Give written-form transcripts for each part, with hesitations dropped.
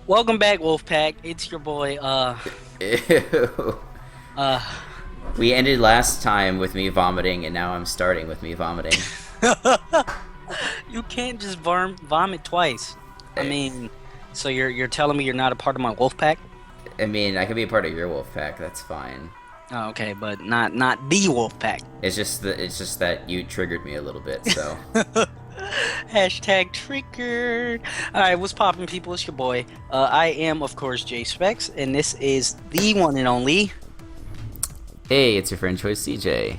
Welcome back, Wolfpack. It's your boy, Ew. uh, We ended last time with me vomiting, and now I'm starting with me vomiting. you can't just vomit twice. I I, mean, so you're telling me you're not a part of my Wolfpack? I mean, I could be a part of your wolf pack. That's fine. Oh, okay, but not the Wolfpack. It's just that you triggered me a little bit. So, Hashtag triggered. All right, what's poppin', people? It's your boy. I am, of course, Jay Specs, and this is the one and only. hey, it's your friend Choice CJ.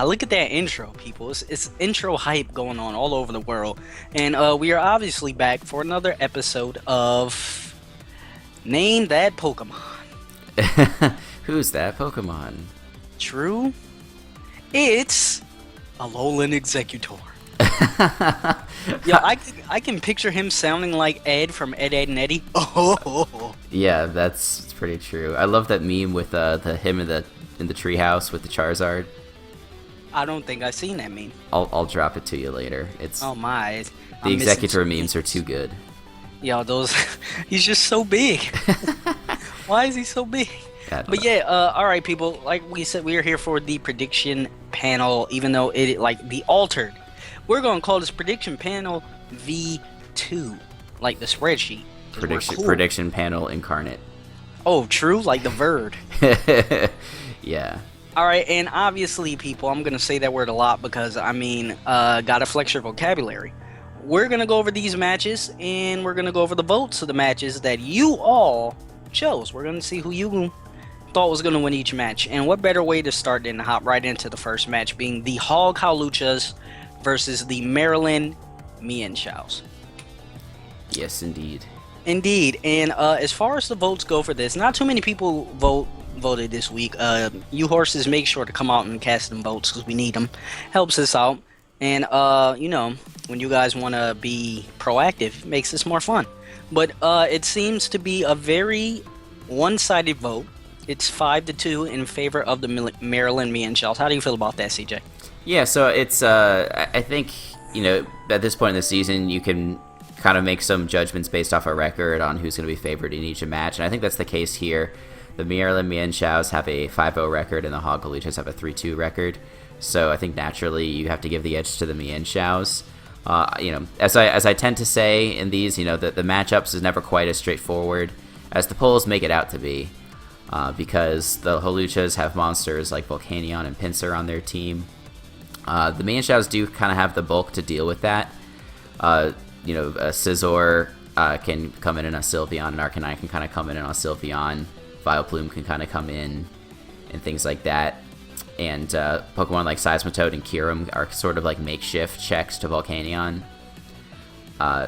Look at that intro, people. It's intro hype going on all over the world, and we are obviously back for another episode of Name That Pokemon. Who's that Pokemon? True. It's Alolan Executor. Yeah, I can picture him sounding like Ed from Ed, Ed and Eddie. Oh, Yeah, that's pretty true. I love that meme with the him in the treehouse with the Charizard. I don't think I've seen that meme. I'll drop it to you later. It's Oh my, the I'm missing Executor some memes are memes. too good. Yo, those. He's just so big. Why is he so big? I don't But know. yeah, all right, people. Like we said, we are here for the prediction panel. Even though it like the altered, we're gonna call this prediction panel V2, like the spreadsheet. 'Cause we're Prediction cool. prediction panel incarnate. Oh, true, like the Verd. Yeah. All right, and obviously, people, I'm gonna say that word a lot because I mean, gotta flex your vocabulary. We're gonna go over these matches, and we're gonna go over the votes of the matches that you all chose. We're gonna see who you thought was gonna win each match, and what better way to start than to hop right into the first match, being the Hog Haluchas versus the Maryland Mienshaos. Yes, indeed. Indeed, and as far as the votes go for this, not too many people voted this week. You horses, make sure to come out and cast them votes because we need them. Helps us out, and when you guys want to be proactive, it makes this more fun. But it seems to be a very one-sided vote. It's 5-2 in favor of the Maryland Mienshao. How do you feel about that, CJ? Yeah, so it's I think, at this point in the season you can kind of make some judgments based off a record on who's going to be favored in each match, and I think that's the case here. The Maryland Mienshaos have a 5-0 record and the Hoggaluchas have a 3-2 record. So I think naturally you have to give the edge to the Mienshaos. As I tend to say in these, the matchups is never quite as straightforward as the polls make it out to be. Because the Holuchas have monsters like Volcanion and Pinsir on their team. The Mienshaos do kind of have the bulk to deal with that. A Scizor can come in a Sylveon, and Arcanine can kind of come in a Sylveon. Vileplume can kind of come in, and things like that. And Pokemon like Seismitoad and Kyurem are sort of like makeshift checks to Volcanion.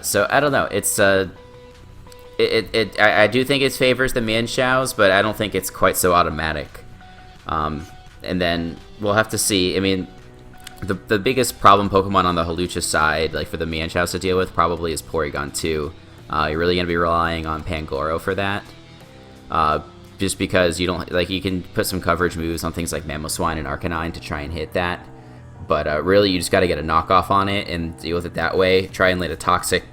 So I don't know. I do think it favors the Mienshaos, but I don't think it's quite so automatic. And then we'll have to see. I mean, the biggest problem Pokemon on the Holucha side, like for the Mienshaos to deal with, probably is Porygon 2. You're really going to be relying on Pangoro for that. Just because you don't you can put some coverage moves on things like Mamoswine and Arcanine to try and hit that. But really, you just got to get a knockoff on it and deal with it that way. Try and land a Toxic,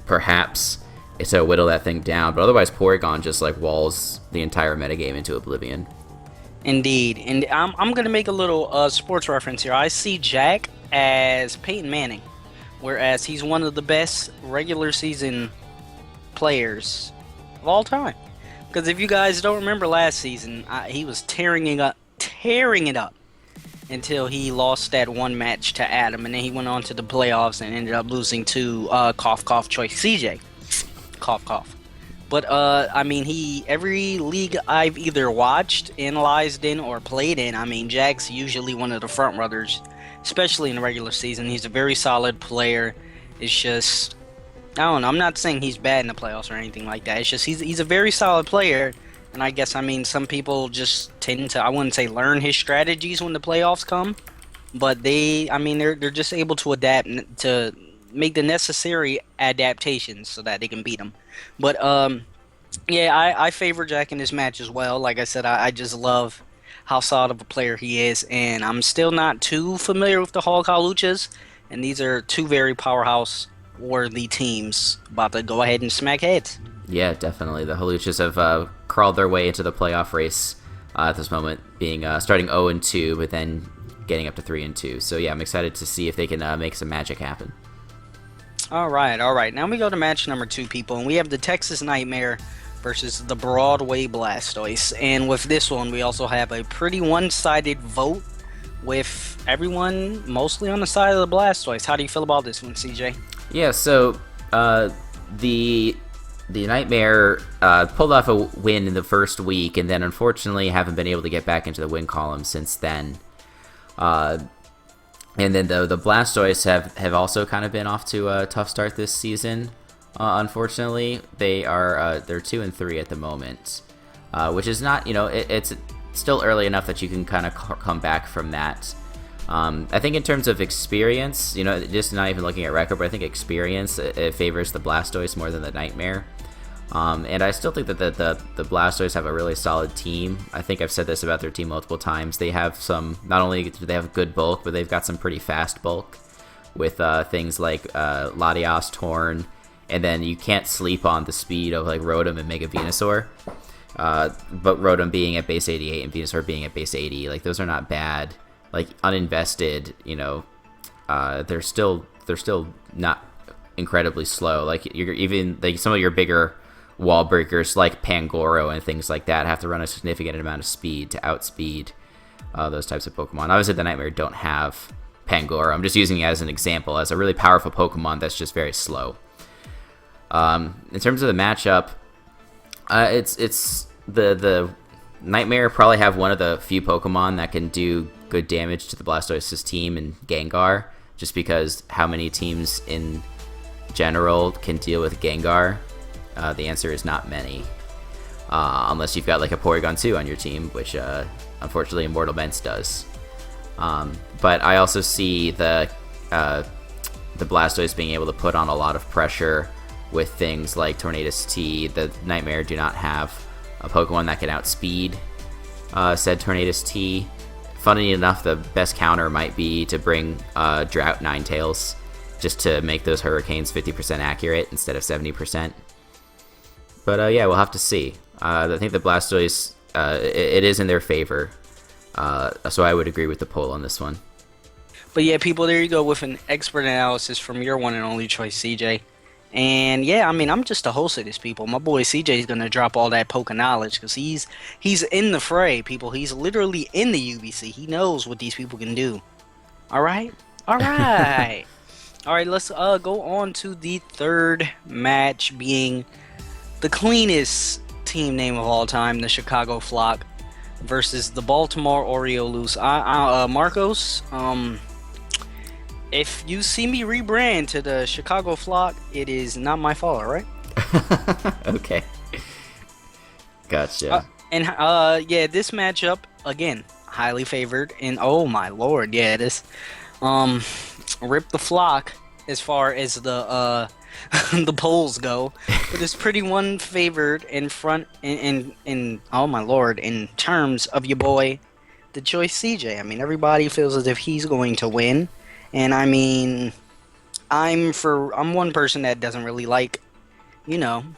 perhaps, to whittle that thing down. But otherwise, Porygon just walls the entire metagame into oblivion. Indeed, and I'm gonna make a little sports reference here. I see Jack as Peyton Manning, whereas he's one of the best regular season players of all time. Because if you guys don't remember last season, he was tearing it up until he lost that one match to Adam, and then he went on to the playoffs and ended up losing to cough cough choice CJ, cough cough. But I mean, every league I've either watched, analyzed in, or played in, I mean, Jack's usually one of the front runners, especially in the regular season. He's a very solid player. It's just, I don't know. I'm not saying he's bad in the playoffs or anything like that. It's just he's a very solid player, and I guess some people just tend to, I wouldn't say learn his strategies when the playoffs come, but they're just able to adapt to make the necessary adaptations so that they can beat him. But yeah, I favor Jack in this match as well. Like I said, I just love how solid of a player he is, and I'm still not too familiar with the Hog Haluchas, and these are two very powerhouse worthy teams about to go ahead and smack heads. Yeah, definitely. The Holuchas have crawled their way into the playoff race at this moment, being starting 0-2, but then getting up to 3-2. So yeah, I'm excited to see if they can make some magic happen. All right. Now we go to match number 2, people, and we have the Texas Nightmare versus the Broadway Blastoise. And with this one, we also have a pretty one-sided vote, with everyone mostly on the side of the Blastoise. How do you feel about this one, CJ? Yeah, so the Nightmare pulled off a win in the first week, and then unfortunately haven't been able to get back into the win column since then. And then the Blastoise have also kind of been off to a tough start this season. Unfortunately, they're 2-3 at the moment, which is not, it's still early enough that you can kind of come back from that. I think in terms of experience, just not even looking at record, but I think experience, it favors the Blastoise more than the Nightmare. And I still think that the Blastoise have a really solid team. I think I've said this about their team multiple times. They have not only do they have good bulk, but they've got some pretty fast bulk with things like Latias, Torn, and then you can't sleep on the speed of like Rotom and Mega Venusaur. But Rotom being at base 88 and Venusaur being at base 80, like those are not bad. Like uninvested, they're still not incredibly slow. Like you're even like some of your bigger wall breakers like Pangoro and things like that have to run a significant amount of speed to outspeed those types of Pokemon. Obviously, the Nightmare don't have Pangoro. I'm just using it as an example, as a really powerful Pokemon that's just very slow. In terms of the matchup, it's the Nightmare probably have one of the few Pokemon that can do good damage to the Blastoise's team and Gengar, just because how many teams in general can deal with Gengar? The answer is not many, unless you've got like a Porygon 2 on your team, which unfortunately Immortal Mence does. But I also see the Blastoise being able to put on a lot of pressure with things like Tornadus T. The Nightmare do not have a Pokemon that can outspeed said Tornadus T. Funny enough, the best counter might be to bring Drought Ninetales, just to make those Hurricanes 50% accurate instead of 70%. But yeah, we'll have to see. I think the Blastoise, it is in their favor. So I would agree with the poll on this one. But yeah, people, there you go with an expert analysis from your one and only choice, CJ. And yeah, I mean, I'm just a host of this, people. My boy CJ is gonna drop all that poke knowledge because he's in the fray, people. He's literally in the UBC. He knows what these people can do. All right. All right, let's go on to the third match, being the cleanest team name of all time, the Chicago Flock versus the Baltimore Orioles. Marcos, if you see me rebrand to the Chicago Flock, it is not my fault, right? Okay. Gotcha. Yeah, this matchup, again, highly favored, and oh my lord, yeah, this rip the Flock as far as the the polls go, but it's pretty one favored in front in oh my lord, in terms of your boy the choice CJ. I mean, everybody feels as if he's going to win, and I mean, I'm one person that doesn't really like, going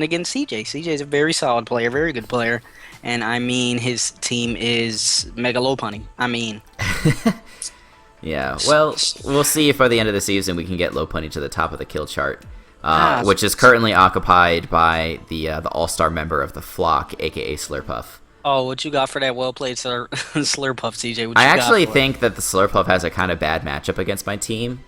against CJ. CJ is a very solid player, very good player, and I mean, his team is mega low punny. I mean, yeah, well, we'll see if by the end of the season we can get Lopunny to the top of the kill chart, which is currently occupied by the all-star member of the Flock, aka Slurpuff. Oh, what you got for that well-played Slurpuff, CJ? I actually think that the Slurpuff has a kind of bad matchup against my team,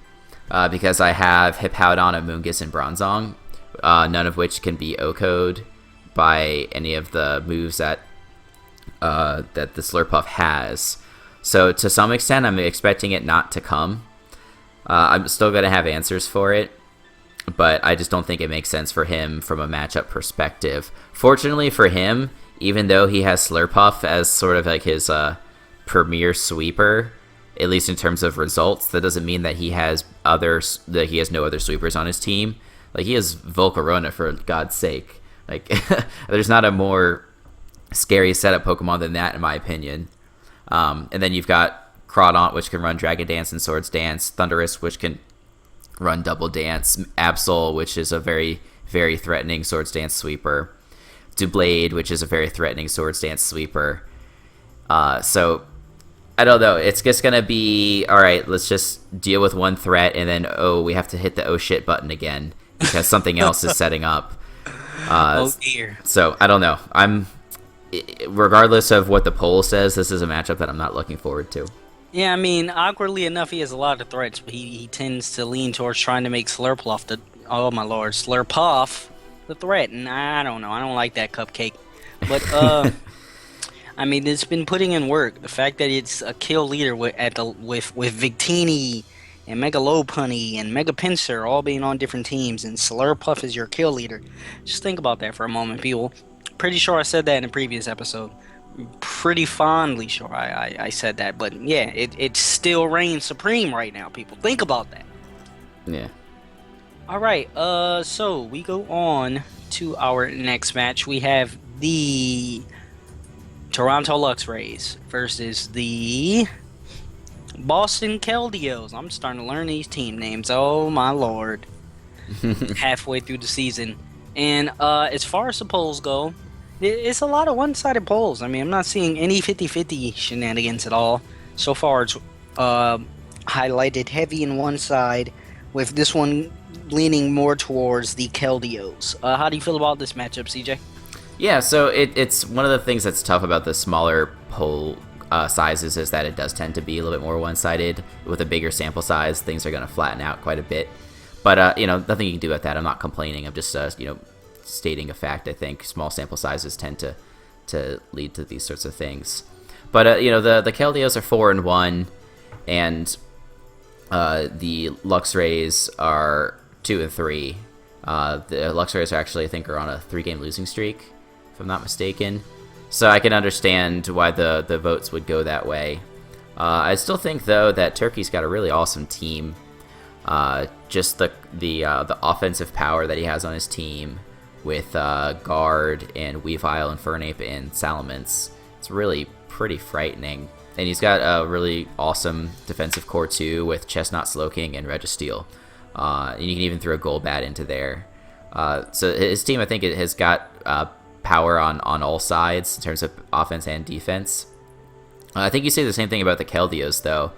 because I have Hippowdon, Amoonguss, and Bronzong, none of which can be O-code by any of the moves that the Slurpuff has. So to some extent, I'm expecting it not to come. I'm still going to have answers for it, but I just don't think it makes sense for him from a matchup perspective. Fortunately for him, even though he has Slurpuff as sort of like his premier sweeper, at least in terms of results, that doesn't mean that he has no other sweepers on his team. Like, he has Volcarona, for God's sake. Like, there's not a more scary setup Pokemon than that, in my opinion. And then you've got Crawdaunt, which can run Dragon Dance and Swords Dance, Thundurus, which can run Double Dance, Absol, which is a very very threatening Swords Dance sweeper. Doublade, which is a very threatening Swords Dance sweeper. So I don't know. It's just gonna be all right. Let's just deal with one threat, and then we have to hit the oh shit button again because something else is setting up. Oh dear. So I don't know. Regardless of what the poll says, this is a matchup that I'm not looking forward to. Yeah, I mean, awkwardly enough, he has a lot of threats, but he tends to lean towards trying to make Slurpuff the threat, and I don't know. I don't like that cupcake. But, I mean, it's been putting in work. The fact that it's a kill leader with Victini and Mega Lopunny and Mega Pinsir all being on different teams, and Slurpuff is your kill leader. Just think about that for a moment, people. Pretty sure I said that in a previous episode. Pretty fondly sure I said that, but yeah, it still reigns supreme right now, people. Think about that. Yeah. Alright, so we go on to our next match. We have the Toronto Lux Rays versus the Boston Caldos. I'm starting to learn these team names. Oh my lord. Halfway through the season. And as far as the polls go, it's a lot of one-sided polls. I mean, I'm not seeing any 50-50 shenanigans at all. So far, it's highlighted heavy in one side, with this one leaning more towards the Caldos. How do you feel about this matchup, CJ? Yeah, so it's one of the things that's tough about the smaller poll sizes is that it does tend to be a little bit more one-sided. With a bigger sample size, things are going to flatten out quite a bit. But, nothing you can do about that. I'm not complaining. I'm just, stating a fact. I think small sample sizes tend to lead to these sorts of things. But the Caldos are 4-1, and the Lux Rays are 2-3. The Lux Rays are actually, I think, are on a 3-game losing streak, if I'm not mistaken. So I can understand why the votes would go that way. I still think though that Turkey's got a really awesome team. Just the offensive power that he has on his team, with Guard and Weavile and Fernape and Salamence. It's really pretty frightening. And he's got a really awesome defensive core too, with Chestnut, Slowking, and Registeel. And you can even throw Golbat into there. So his team, I think, it has got power on all sides in terms of offense and defense. I think you say the same thing about the Caldos, though.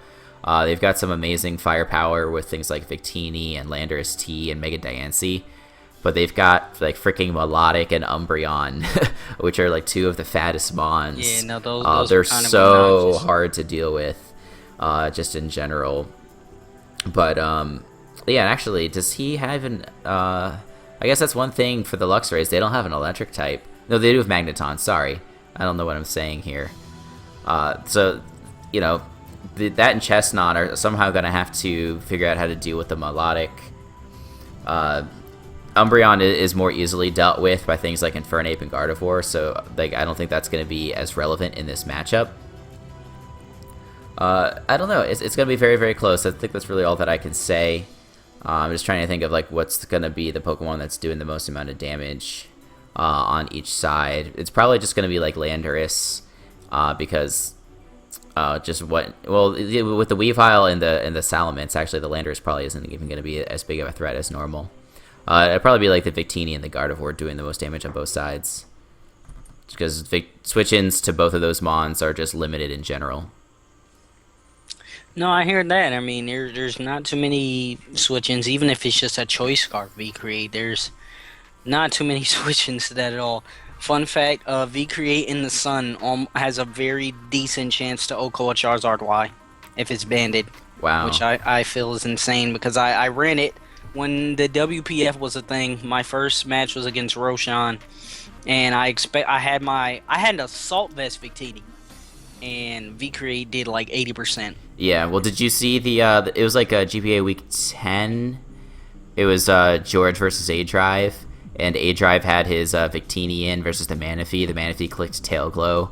They've got some amazing firepower with things like Victini and Landorus T and Mega Diancie. But they've got like freaking Melodic and Umbreon, which are like two of the fattest mons. Yeah, no, those they're are kind so of hard to deal with, just in general. But yeah, actually, does he have an? I guess that's one thing for the Lux Rays. They don't have an electric type. No, they do have Magneton. Sorry, I don't know what I'm saying here. So that and Chestnut are somehow gonna have to figure out how to deal with the Melodic. Umbreon is more easily dealt with by things like Infernape and Gardevoir, so I don't think that's going to be as relevant in this matchup. I don't know. It's going to be very, very close. I think that's really all that I can say. I'm just trying to think of what's going to be the Pokemon that's doing the most amount of damage on each side. It's probably just going to be like Landorus, because with the Weavile and the Salamence, actually the Landorus probably isn't even going to be as big of a threat as normal. It'd probably be like the Victini and the Gardevoir doing the most damage on both sides. Because switch-ins to both of those mons are just limited in general. No, I hear that. I mean, there's not too many switch-ins, even if it's just a Choice Scarf V-Create. There's not too many switch-ins to that at all. Fun fact, V-Create in the Sun has a very decent chance to OHKO a Charizard Y if it's banded. Wow. Which I feel is insane, because I ran it when the WPF was a thing. My first match was against Roshan, and I had an Assault Vest Victini, and V-Create did like 80%. Yeah, well, did you see it was like a GPA Week 10? It was George versus A-Drive, and A-Drive had his Victini in versus the Manaphy. The Manaphy clicked Tail Glow,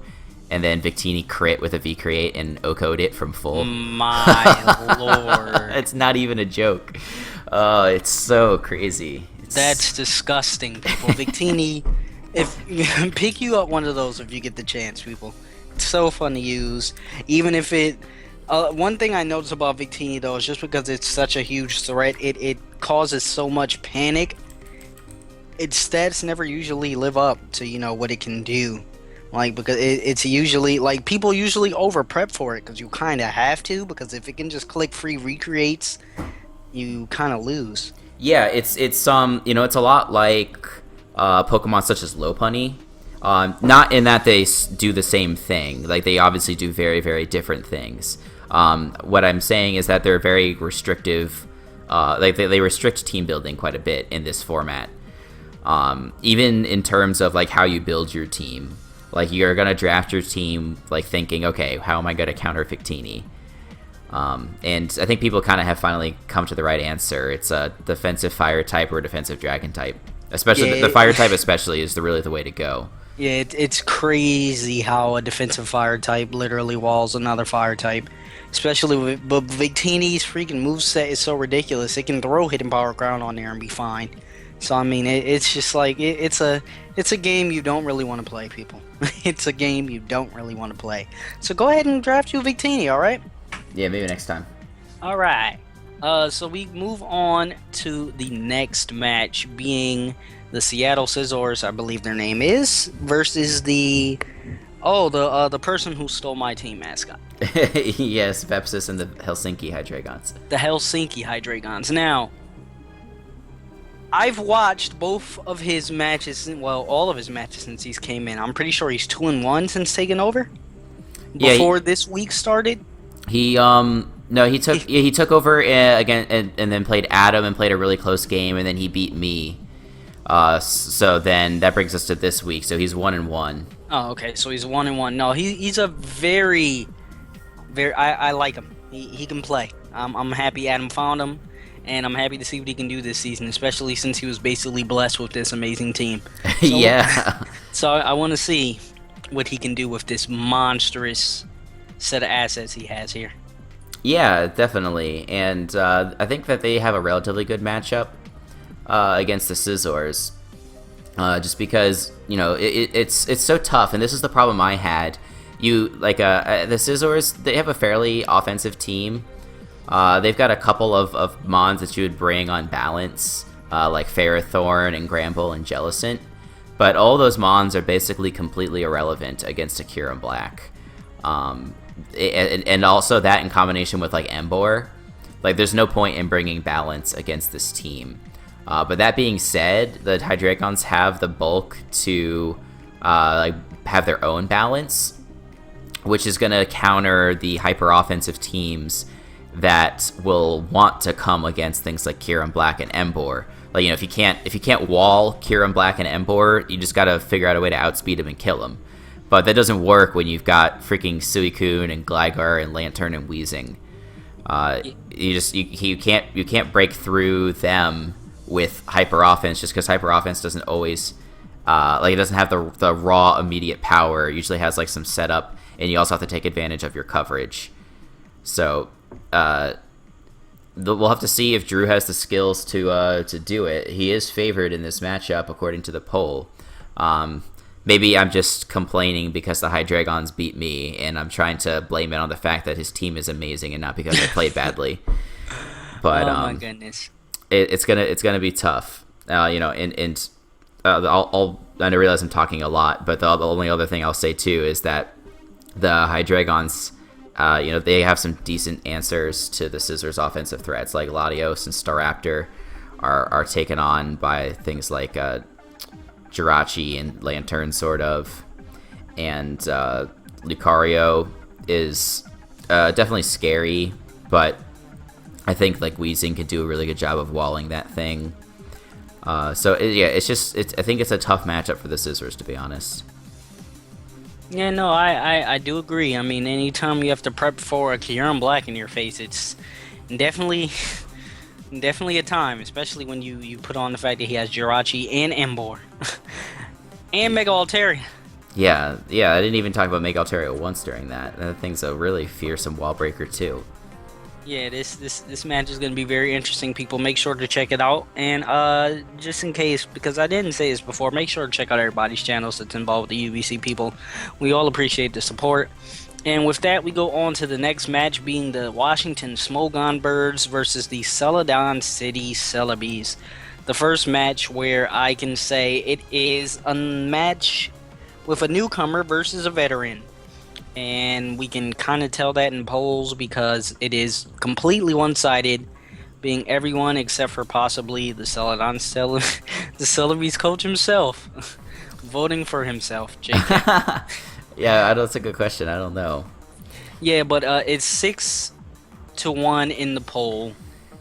and then Victini crit with a V-Create and OHKO'd it from full. My lord. It's not even a joke. Oh, it's so crazy. That's disgusting, people. Victini, pick you up one of those if you get the chance, people. It's so fun to use. Even if it... one thing I noticed about Victini, though, is just because it's such a huge threat, it causes so much panic its stats never usually live up to what it can do. Like because it's usually like people usually over prep for it because you kind of have to because if it can just click free recreates, you kind of lose. Yeah, it's a lot like Pokemon such as Lopunny. Not in that they do the same thing. Like they obviously do very very different things. What I'm saying is that they're very restrictive. Like they restrict team building quite a bit in this format. Even in terms of like how you build your team. Like you're gonna draft your team like thinking, okay, how am I gonna counter Victini? And I think people kind of have finally come to the right answer. It's a defensive fire type or a defensive dragon type. Especially the fire type, especially is really the way to go. Yeah, it's crazy how a defensive fire type literally walls another fire type. Especially with but Victini's freaking moveset is so ridiculous. It can throw Hidden Power Ground on there and be fine. So I mean, it's just like it's a game you don't really want to play, people. It's a game you don't really want to play. So go ahead and draft you Victini, all right? Yeah, maybe next time. All right. So we move on to the next match, being the Seattle Scissors, I believe their name is, versus the person who stole my team mascot. Yes, Pepsis and the Helsinki Hydreigons. The Helsinki Hydreigons. Now, I've watched both of his matches, well, all of his matches since he's came in. I'm pretty sure he's 2-1 since taking over. Before this week started. He he took over again and then played Adam and played a really close game and then he beat me. So then that brings us to this week. So he's 1-1. Oh, okay. So he's 1-1. No, he's a very, very. I like him. He can play. I'm happy Adam found him, and I'm happy to see what he can do this season, especially since he was basically blessed with this amazing team. So, yeah. So I want to see what he can do with this monstrous set of assets he has here. Yeah, definitely. And I think that they have a relatively good matchup against the Scissors. Just because, it's so tough, and this is the problem I had. The Scissors, they have a fairly offensive team. They've got a couple of mons that you would bring on balance, like Ferrothorn and Gramble and Jellicent. But all those mons are basically completely irrelevant against a Kyurem Black. And also that in combination with like Emboar, like there's no point in bringing balance against this team. But that being said, the Hydreigons have the bulk to have their own balance, which is going to counter the hyper offensive teams that will want to come against things like Kyurem Black and Emboar. Like, if you can't wall Kyurem Black and Emboar, you just got to figure out a way to outspeed him and kill him. But that doesn't work when you've got freaking Suicune and Gligar and Lantern and Weezing. You can't break through them with hyper offense just because hyper offense doesn't always it doesn't have the raw immediate power. It usually has like some setup, and you also have to take advantage of your coverage. So we'll have to see if Drew has the skills to do it. He is favored in this matchup according to the poll. Maybe I'm just complaining because the Hydreigons beat me, and I'm trying to blame it on the fact that his team is amazing and not because I played badly. But oh my goodness, it's gonna be tough. I realize I'm talking a lot, but the only other thing I'll say too is that the Hydreigons, they have some decent answers to the Scissors' offensive threats, like Latios and Staraptor are taken on by things like Jirachi and Lantern, sort of, and Lucario is definitely scary, but I think like Weezing could do a really good job of walling that thing. I think it's a tough matchup for the Scissors, to be honest. Yeah, no, I do agree. I mean, anytime you have to prep for a Kyurem Black in your face, it's definitely a time, especially when you put on the fact that he has Jirachi and Emboar. And Mega Altaria. Yeah, I didn't even talk about Mega Altaria once during that. That thing's a really fearsome wall breaker too. Yeah, this match is going to be very interesting, people. Make sure to check it out. And just in case, because I didn't say this before, make sure to check out everybody's channels that's involved with the UBC people. We all appreciate the support. And with that, we go on to the next match, being the Washington Smogon Birds versus the Celadon City Celebes. the first match where I can say it is a match with a newcomer versus a veteran. And we can kind of tell that in polls because it is completely one-sided, being everyone except for possibly the the Celebes coach himself, voting for himself, JK. Yeah, that's a good question. I don't know. Yeah, but it's 6-1 in the poll.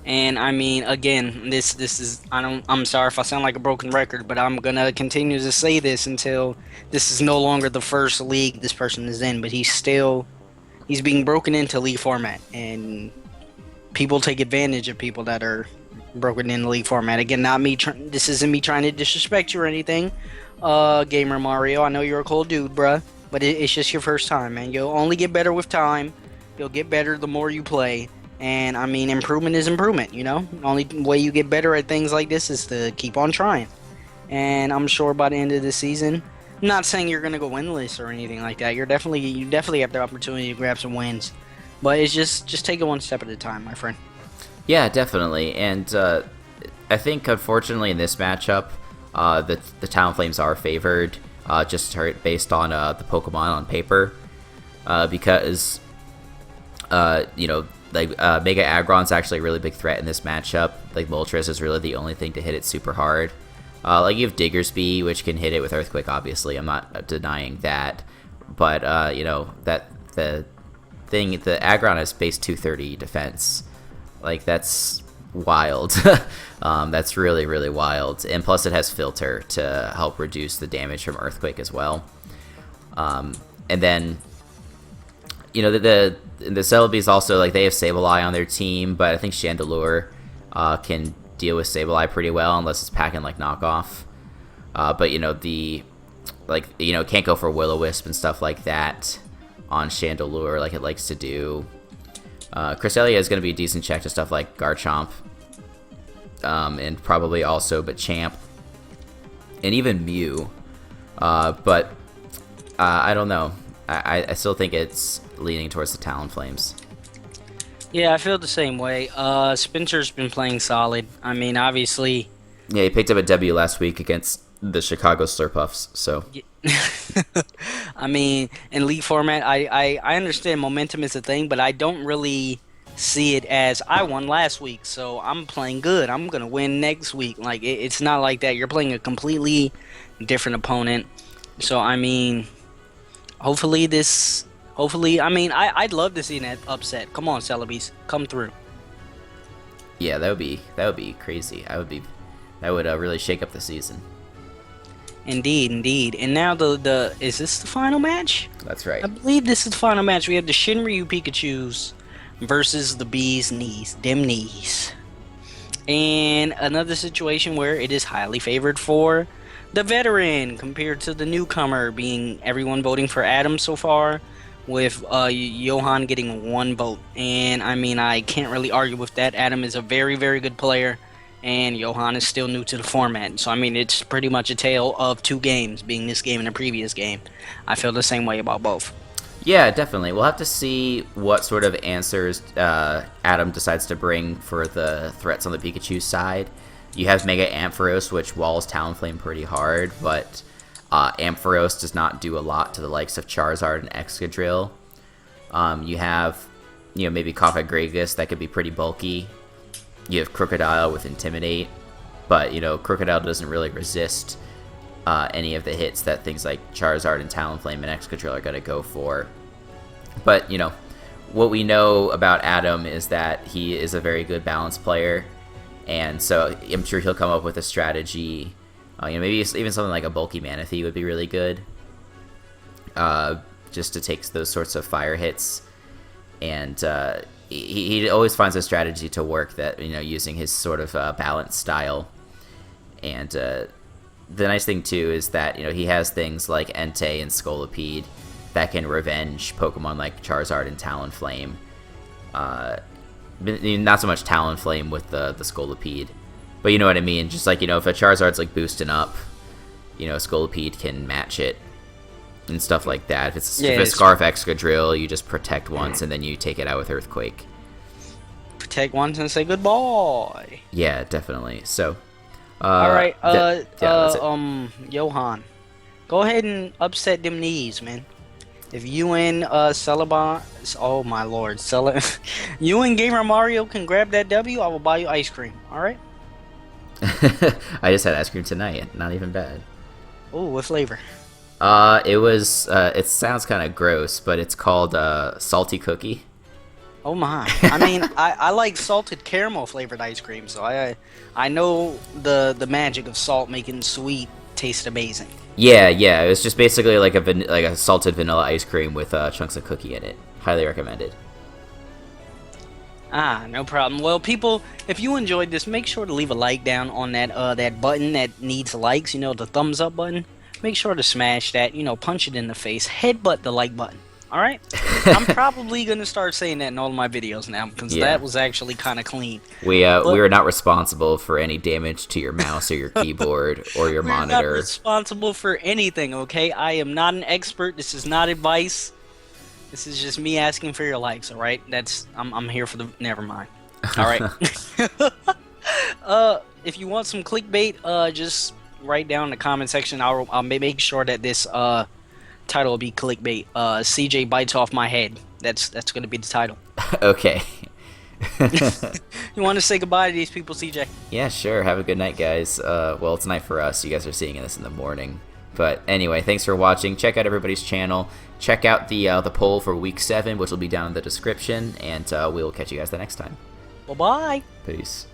And I mean, again, this is I'm sorry if I sound like a broken record, but I'm gonna continue to say this until this is no longer the first league this person is in. But he's being broken into league format, and people take advantage of people that are broken in league format. Again, not me. This isn't me trying to disrespect you or anything, Gamer Mario. I know you're a cool dude, bruh, but it's just your first time, man. You'll only get better with time. You'll get better the more you play. And I mean, improvement is improvement, you know? The only way you get better at things like this is to keep on trying. And I'm sure by the end of the season, I'm not saying you're gonna go winless or anything like that. You definitely have the opportunity to grab some wins. But it's just take it one step at a time, my friend. Yeah, definitely. And I think unfortunately in this matchup, the Talonflames are favored just based on the Pokemon on paper. Because like Mega Aggron's actually a really big threat in this matchup. Like Moltres is really the only thing to hit it super hard. Like you have Diggersby, which can hit it with Earthquake. Obviously, I'm not denying that. But that the Aggron has base 230 defense. Like that's wild. That's really really wild. And plus it has Filter to help reduce the damage from Earthquake as well. And then the Celebes also, like, they have Sableye on their team, but I think Chandelure can deal with Sableye pretty well unless it's packing like knockoff. But can't go for Will-O-Wisp and stuff like that on Chandelure like it likes to do. Cresselia is going to be a decent check to stuff like Garchomp, and probably also Machamp, and even Mew. But I don't know. I still think it's leaning towards the Talonflames. Yeah, I feel the same way. Spencer's been playing solid. I mean, obviously. Yeah, he picked up a W last week against the Chicago Slurpuffs, so. I mean, in league format, I understand momentum is a thing, but I don't really see it as I won last week, so I'm playing good. I'm going to win next week. Like, it's not like that. You're playing a completely different opponent. So, I mean, hopefully, I mean, I'd love to see that upset. Come on, Celebes, come through. Yeah, that would be crazy. That would really shake up the season. Indeed. And now is this the final match? That's right. I believe this is the final match. We have the Shinryu Pikachus versus the Bee's Knees, dem knees. And another situation where it is highly favored for the veteran compared to the newcomer, being everyone voting for Adam so far, with Johan getting 1 vote. And I mean, I can't really argue with that. Adam is a very, very good player, and Johan is still new to the format. So I mean, it's pretty much a tale of 2 games, being this game and the previous game. I feel the same way about both. Yeah, definitely. We'll have to see what sort of answers Adam decides to bring for the threats on the Pikachu side. You have Mega Ampharos, which walls Talonflame pretty hard, but Ampharos does not do a lot to the likes of Charizard and Excadrill. You have, maybe Cofagrigus that could be pretty bulky. You have Crocodile with Intimidate, but, Crocodile doesn't really resist any of the hits that things like Charizard and Talonflame and Excadrill are going to go for. But, what we know about Adam is that he is a very good balanced player, and so I'm sure he'll come up with a strategy. Maybe even something like a bulky Manatee would be really good, just to take those sorts of fire hits. And he always finds a strategy to work that, using his sort of balanced style. And the nice thing too is that he has things like Entei and Scolipede that can revenge Pokemon like Charizard and Talonflame. Not so much Talonflame with the Scolipede, but you know what I mean. Just like, if a Charizard's like boosting up, Scolipede can match it and stuff like that. If it's Scarf Excadrill, you just protect once and then you take it out with Earthquake. Protect once and say goodbye. Yeah, definitely. So All right, that's it. Johan, go ahead and upset them knees, man. If you and Celebes, oh my lord, you and Gamer Mario can grab that W, I will buy you ice cream. All right. I just had ice cream tonight. Not even bad. Oh, what flavor? It was. It sounds kind of gross, but it's called salty cookie. Oh my! I mean, I like salted caramel flavored ice cream, so I know the magic of salt making sweet taste amazing. Yeah, it was just basically like a salted vanilla ice cream with chunks of cookie in it. Highly recommended. Ah, no problem. Well, people, if you enjoyed this, make sure to leave a like down on that button that needs likes. You know, the thumbs up button. Make sure to smash that. You know, punch it in the face. Headbutt the like button. All right. I'm probably gonna start saying that in all of my videos now because that was actually kind of clean. We are not responsible for any damage to your mouse or your keyboard or your monitor. We're not responsible for anything. Okay, I am not an expert. This is not advice. This is just me asking for your likes. All right. I'm here for the. Never mind. All right. If you want some clickbait, just write down in the comment section. I'll make sure that this title will be clickbait. CJ bites off my head. That's gonna be the title. Okay. You want to say goodbye to these people, CJ? Yeah, sure. Have a good night, guys. Well, it's night for us. You guys are seeing this in the morning. But anyway, thanks for watching. Check out everybody's channel. Check out the poll for week 7, which will be down in the description. And we will catch you guys the next time. Bye bye. Peace.